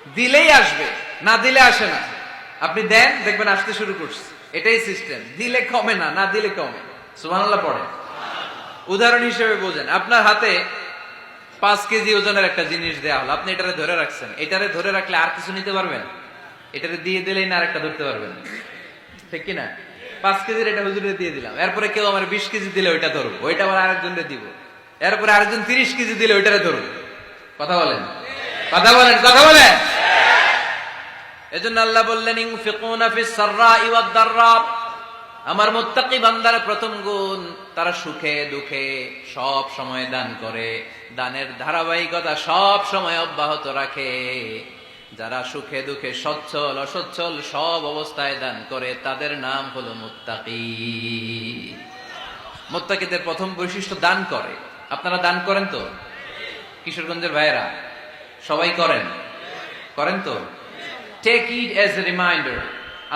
দিলেই আসবে, না দিলে আসে না। আপনি দেন, দেখবেন আসতে শুরু করছে। এটাই সিস্টেম। দিলে কমে না, না দিলে কমে। সুবহানাল্লাহ পড়ে। উদাহরণ হিসেবে বোঝেন, আপনার হাতে 5 কেজি ওজনের একটা জিনিস দেয়া হলো, আপনি এটারে ধরে রাখছেন। এটারে ধরে রাখলে আর কিছু নিতে পারবেন? এটারে দিয়ে দিলেই না আরেকটা ধরতে পারবেন, ঠিক কিনা? 5 কেজির এটা হুজুরে দিয়ে দিলাম, এরপরে কেউ আমার 20 কেজি দিলে ওইটা ধরবো, ওইটা আবার আরেকজনকে দিব, এরপরে আরেকজন 30 কেজি দিলে ওইটারে ধরবো। কথা বলেন, কথা বলেন, কথা বলেন। এজন্য আল্লাহ বললেন ইনফিকুনা ফিস সাররাই ওয়াদ দাররা। আমার মুত্তাকি বান্দার প্রথম গুণ, তারা সুখে দুঃখে সব সময় দান করে, দানের ধারাবাহিকতা সব সময় অব্যাহত রাখে। যারা সুখে দুঃখে সচ্ছল অসচ্ছল সব অবস্থায় দান করে, তাদের নাম হলো মুত্তাকি। মুত্তাকিদের প্রথম বৈশিষ্ট্য দান করে। আপনারা দান করেন তো? কিশোরগঞ্জের ভাইয়েরা সবাই করেন? করেন তো? Take it as a reminder.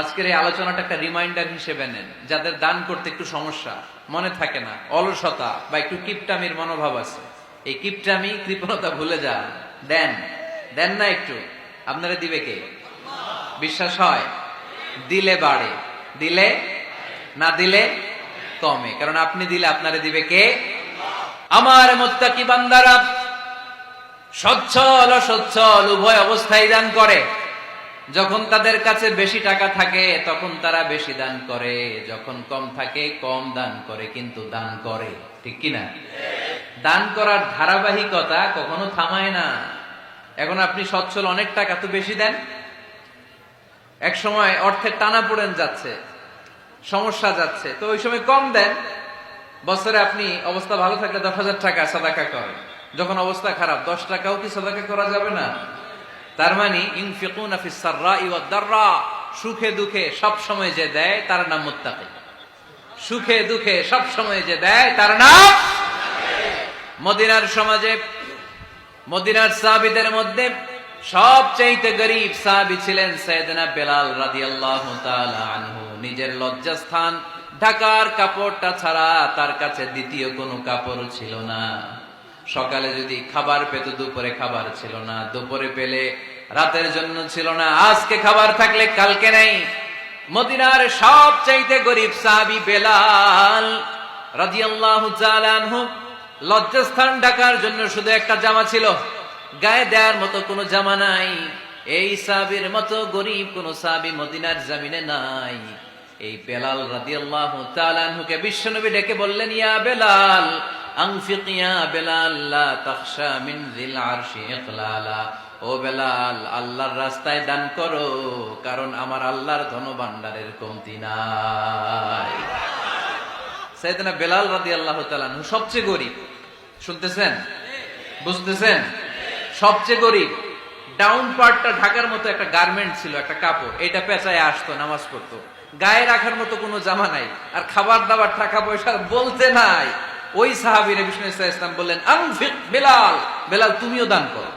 আজকের এই আলোচনাটা একটা রিমাইন্ডার হিসেবে নেন। যাদের দান করতে একটু সমস্যা, মনে থাকে না, অলসতা বা একটু কিপটামির মনোভাব আছে, এই কিপটামি কৃপণতা ভুলে যান। দেন, দেন না একটু, আপনারা দিবে কে? বিশ্বাস হয়? দিলে বাড়ে, দিলে না দিলে কমে। কারণ আপনি দিলে আপনারে দিবে কে? আমার মুত্তাকি বান্দারা সচ্ছল অসচ্ছল উভয় অবস্থায় দান করে। যখন তাদের কাছে বেশি টাকা থাকে তখন তারা বেশি দান করে, যখন কম থাকে কম দান করে, কিন্তু দান করে, ঠিক কিনা? দান করার ধারাবাহিকতা কখনো থামায় না। এখন আপনি সচ্ছল, অনেক টাকা তো বেশি দেন, এক সময় অর্থের টানা পড়েন যাচ্ছে, সমস্যা যাচ্ছে, তো ওই সময় কম দেন। বছরে আপনি অবস্থা ভালো থাকলে 10,000 টাকা সাদাকা করেন, যখন অবস্থা খারাপ 10 টাকাও কি সাদাকা করা যাবে না? তার মানে ইনফিকুনা ফিস সাররাই ওয়াদ দাররা, সুখে দুঃখে সব সময় যে দেয় তার নাম মুত্তাকি। সুখে দুঃখে সব সময় যে দেয় তার নাম। মদিনার সমাজে, মদিনার সাহাবীদের মধ্যে সবচেয়ে গরীব সাহাবী ছিলেন সাইয়েদনা বেলাল রাদিয়াল্লাহু তাআলা আনহু। নিজের লজ্জাস্থান ঢাকার কাপড়টা ছাড়া তার কাছে দ্বিতীয় কোনো কাপড় ছিল না। সকালে যদি খাবার পেত, দুপুরে খাবার ছিল না, দুপুরে পেলে রাতের জন্য ছিল না, আজকে খাবার থাকলে কালকে নেই। মদিনার সবচাইতে গরীব সাহাবী বেলাল রাদিয়াল্লাহু তাআলা আনহু, লজ্জাস্থান ঢাকার জন্য শুধু একটা জামা ছিল, গায়ে দেওয়ার মতো কোনো জামা নাই। এই সাহাবীর মতো গরীব কোন সাহাবী মদিনার জমিনে নাই। এই বেলাল রাদিয়াল্লাহু তাআলা আনহুকে বিশ্বনবী ডেকে বললেন, ইয়া বেলাল আনফিক ইয়া বেলাল লা তাখশা মিন যিল আরশি ইকলালা। ও বেলাল, আল্লাহর রাস্তায় দান করো, কারণ আমার আল্লাহর ধনভাণ্ডারের কমতি নাই। সাইয়েদনা বেলাল রাদিয়াল্লাহু তাআলা আনহু সবচেয়ে গরীব। শুনতেছেন? বুঝতেছেন? সবচেয়ে গরীব। ডাউন পার্টটা ঢাকার মতো একটা গার্মেন্ট ছিল, একটা কাপড়, এটা পেঁচায় আসতো, নামাজ পড়তো। গায়ে রাখার মতো কোনো জামা নাই, আর খাবার দাবার টাকা পয়সা বলতে নাই। ওই সাহাবী নবী সাল্লাল্লাহু আলাইহি ওয়াসাল্লাম বললেন, আনফিক বেলাল, বেলাল তুমিও দান করো।